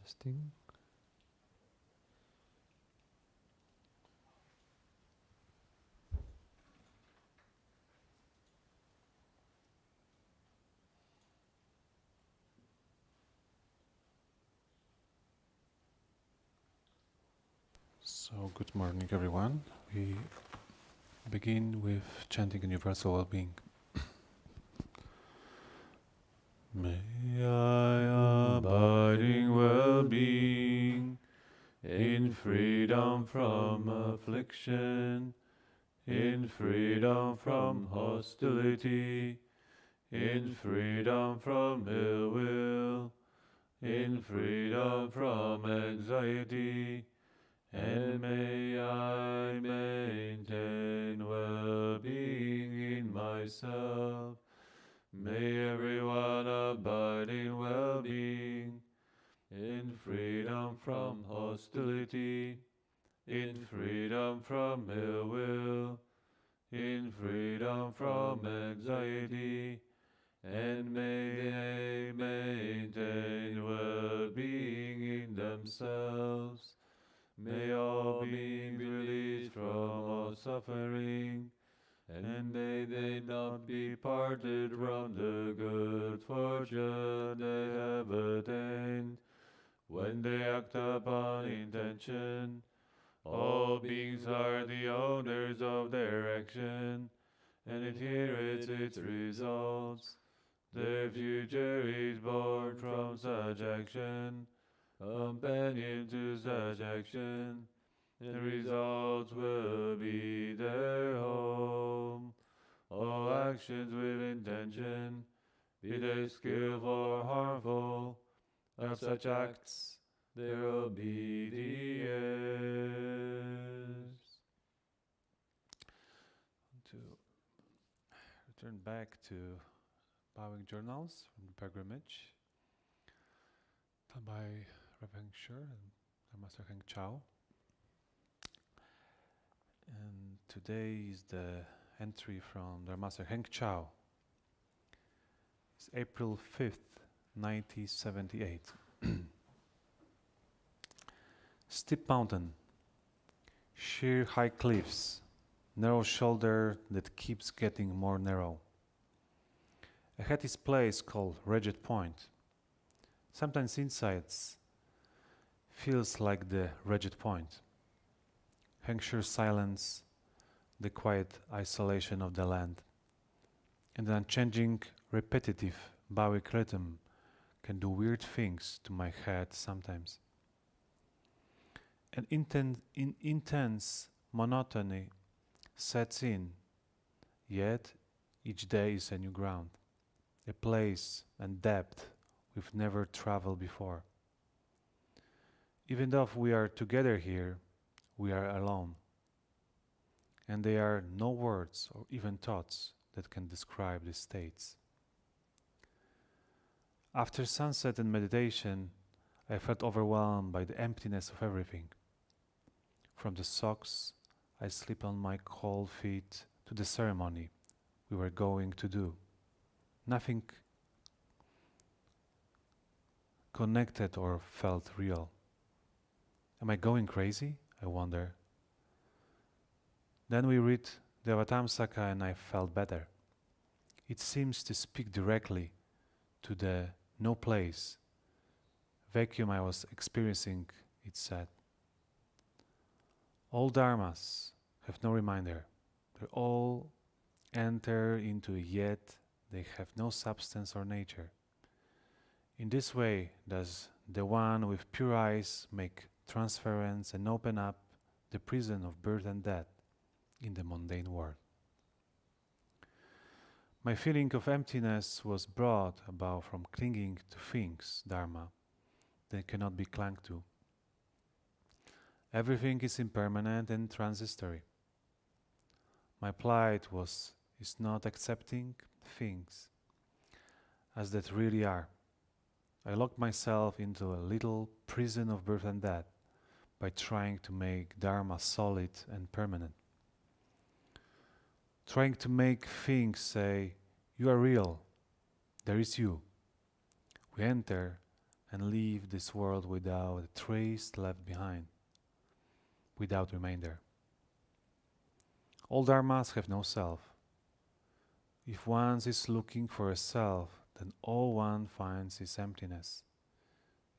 Testing. So, good morning, everyone. We begin with chanting universal well-being. May I abiding well-being in freedom from affliction, in freedom from hostility, in freedom from ill will, in freedom from anxiety, and may I maintain well-being in myself. May everyone abide in well-being, in freedom from hostility, in freedom from ill will, in freedom from anxiety, and may they maintain well-being in themselves. May all beings released from all suffering, and may they not be parted from the good fortune they have attained. When they act upon intention, all beings are the owners of their action, and inherit its results. Their future is born from such action, companion to such action. The results will be their home. All actions with intention, be they skillful or harmful, of such acts there will be the heirs. To return back to bowing journals from the pilgrimage, done by Rev. Heng and Master Heng Chau. And today is the entry from their Master Heng Chau. It's April 5th, 1978. Steep mountain, sheer high cliffs, narrow shoulder that keeps getting more narrow. Ahead is place called Rigid Point. Sometimes insides feels like the Rigid Point. Hengshu's silence, the quiet isolation of the land, and the unchanging, repetitive Bowick rhythm can do weird things to my head sometimes. An intense monotony sets in, yet each day is a new ground, a place and depth we've never traveled before. Even though we are together here, we are alone, and there are no words or even thoughts that can describe these states. After sunset and meditation, I felt overwhelmed by the emptiness of everything. From the socks I slip on my cold feet to the ceremony we were going to do. Nothing connected or felt real. Am I going crazy? I wonder. Then we read the Avatamsaka and I felt better. It seems to speak directly to the no place vacuum I was experiencing, it said. All dharmas have no reminder. They all enter into it, yet they have no substance or nature. In this way does the one with pure eyes make transference and open up the prison of birth and death in the mundane world. My feeling of emptiness was brought about from clinging to things, Dharma, that cannot be clung to. Everything is impermanent and transitory. My plight is not accepting things as that really are. I locked myself into a little prison of birth and death by trying to make Dharma solid and permanent. Trying to make things say, you are real, there is you. We enter and leave this world without a trace left behind, without remainder. All dharmas have no self. If one is looking for a self, then all one finds is emptiness.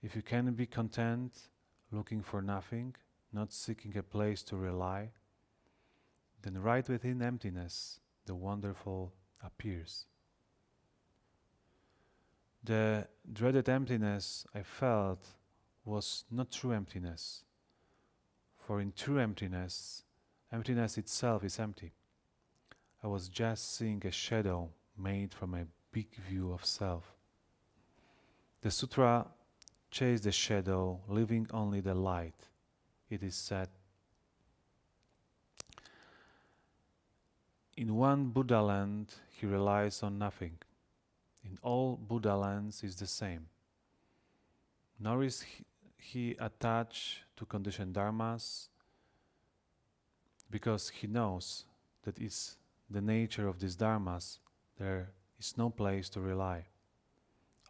If you can be content, looking for nothing, not seeking a place to rely, then right within emptiness, the wonderful appears. The dreaded emptiness I felt was not true emptiness, for in true emptiness, emptiness itself is empty. I was just seeing a shadow made from a big view of self. The sutra chased the shadow, leaving only the light. It is said, in one Buddha land, he relies on nothing. In all Buddha lands is the same. Nor is he attached to conditioned dharmas, because he knows that is the nature of these dharmas. There is no place to rely.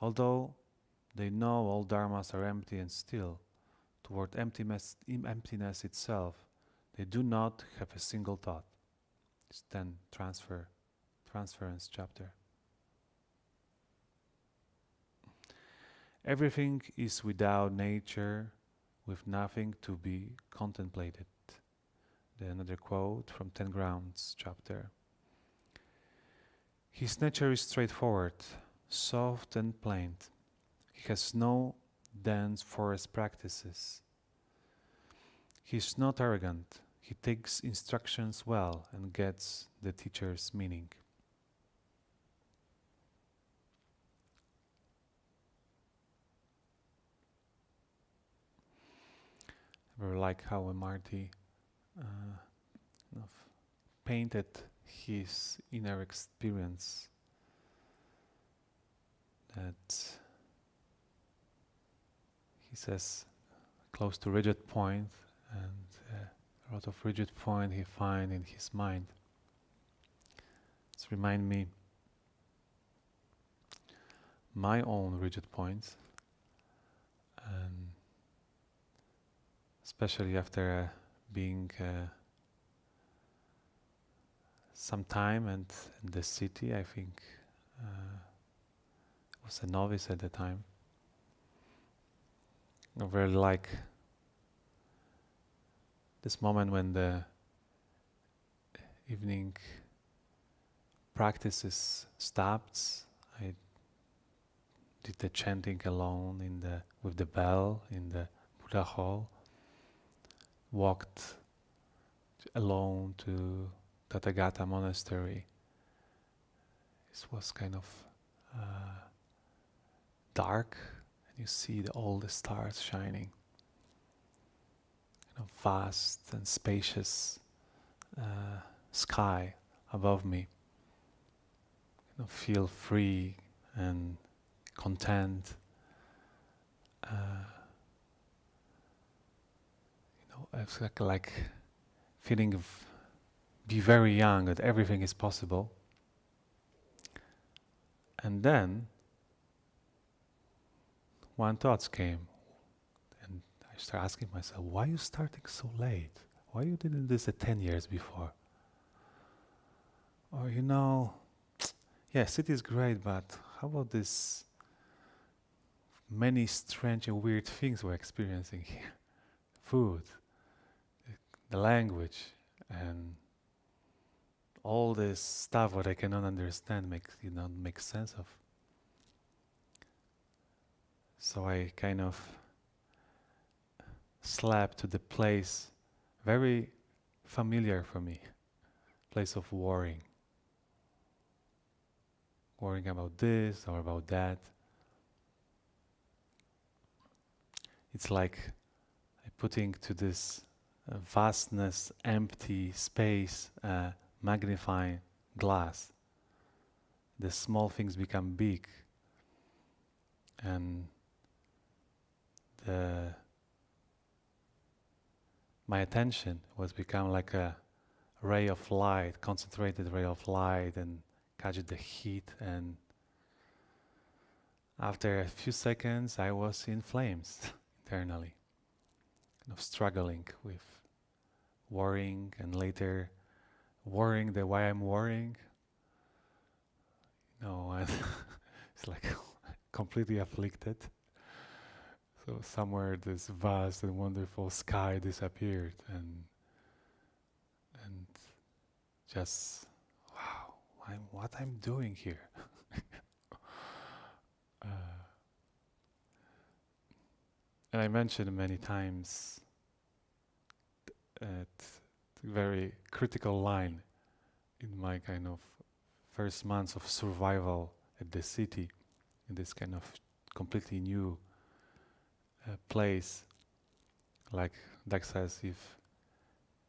Although they know all dharmas are empty and still, toward emptiness itself, they do not have a single thought. It's then transference chapter. Everything is without nature, with nothing to be contemplated. Then another quote from 10 Grounds chapter. His nature is straightforward, soft and plain. He has no dense forest practices. He is not arrogant. He takes instructions well and gets the teacher's meaning. I very like how Marty painted his inner experience, that he says close to rigid point, and a lot of rigid point he find in his mind. It's remind me my own rigid points, and especially after being some time and in the city. I think I was a novice at the time. I very like this moment when the evening practices stopped. I did the chanting alone with the bell in the Buddha hall. Walked alone to Tathagata monastery. It was kind of dark, and you see all the stars shining. Vast and spacious sky above me. Feel free and content. It's like feeling of be very young, that everything is possible. And then one thought came, and I started asking myself, why are you starting so late? Why you didn't do this 10 years before? Or yes, it is great, but how about this many strange and weird things we're experiencing here? Food, the language, and all this stuff what I cannot understand make sense of. So I kind of slept to the place very familiar for me, place of worrying about this or about that. It's like putting to this vastness, empty space, magnifying glass. The small things become big, and my attention was become like a ray of light, concentrated ray of light, and catch the heat, and After a few seconds, I was in flames internally, kind of struggling with worrying, and later worrying the why I'm worrying. No, and it's like completely afflicted. So somewhere this vast and wonderful sky disappeared, and just wow, what I'm doing here. uh, and I mentioned many times at very critical line in my kind of first months of survival at the city, in this kind of completely new place. Like Dak says, if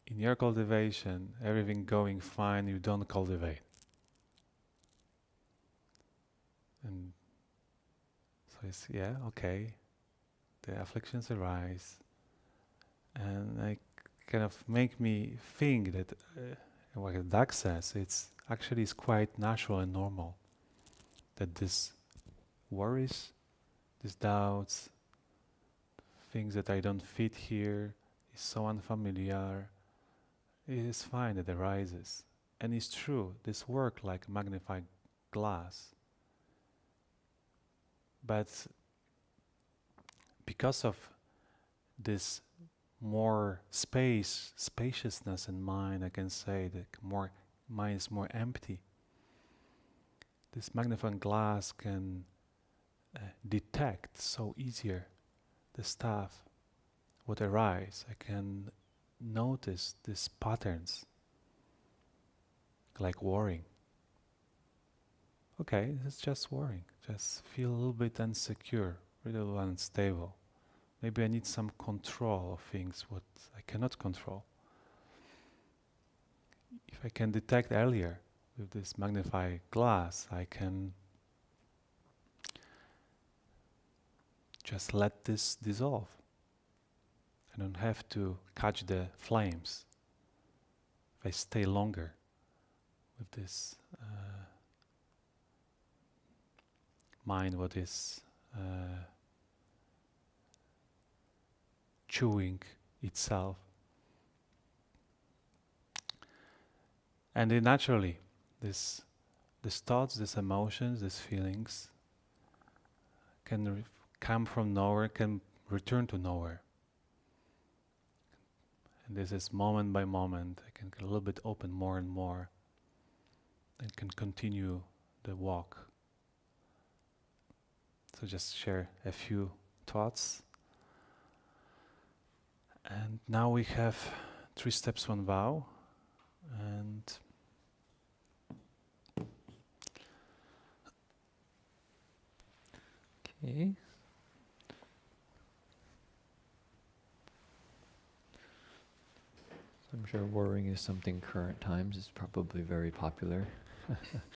in your cultivation everything going fine, you don't cultivate. And so it's, yeah, okay, the afflictions arise, and they kind of make me think that what Dak says, it's quite natural and normal that this worries, these doubts, things that I don't fit here, is so unfamiliar. It is fine that arises. And it's true, this work like magnified glass. But because of this more spaciousness in mind, I can say that more mind is more empty. This magnifying glass can detect so easier the stuff would arise. I can notice these patterns, like worrying. Okay, it's just worrying. Just feel a little bit insecure, a little unstable. Maybe I need some control of things what I cannot control. If I can detect earlier with this magnifying glass, I can just let this dissolve. I don't have to catch the flames. If I stay longer with this mind, what is chewing itself. And then naturally, these thoughts, these emotions, these feelings can come from nowhere, can return to nowhere. And this is moment by moment. I can get a little bit open more and more, and can continue the walk. So just share a few thoughts. And now we have 3 steps, 1 vow. And okay. I'm sure worrying is something current times is probably very popular.